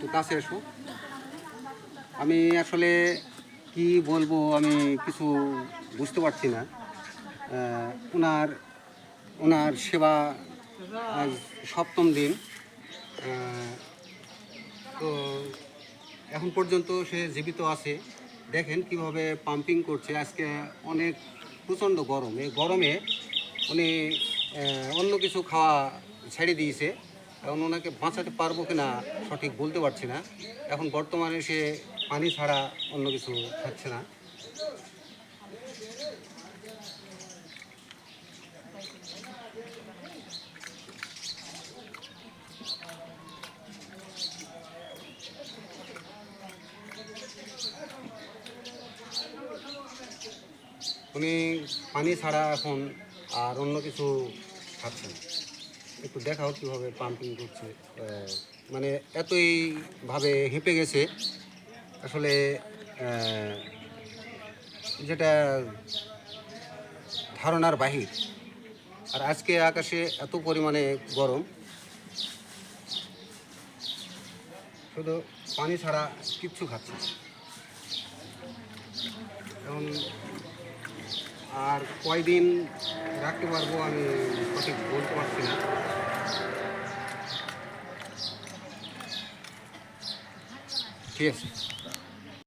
তো কাছে এসো। আমি আসলে কি বলবো, আমি কিছু বুঝতে পারছি না। ওনার ওনার সেবা আজ সপ্তম দিন। তো এখন পর্যন্ত সে জীবিত আছে। দেখেন কিভাবে পাম্পিং করছে। আজকে অনেক প্রচণ্ড গরম, এই গরমে উনি অন্য কিছু খাওয়া ছেড়ে দিয়েছে। এখন ওনাকে বাঁচাতে পারবো কিনা সঠিক বলতে পারছি না। এখন বর্তমানে সে পানি ছাড়া অন্য কিছু খাচ্ছে না। উনি পানি ছাড়া এখন আর অন্য কিছু খাচ্ছে না। একটু দেখাও কীভাবে পাম্পিং করছে। মানে এতইভাবে হেঁপে গেছে আসলে, যেটা ধারণার বাহির। আর আজকে আকাশে এত পরিমাণে গরম, শুধু পানি ছাড়া কিচ্ছু খাচ্ছে না। এখন আর কয়দিন রাখতে পারবো আমি সঠিক বলতে পারছি না। ঠিক আছে।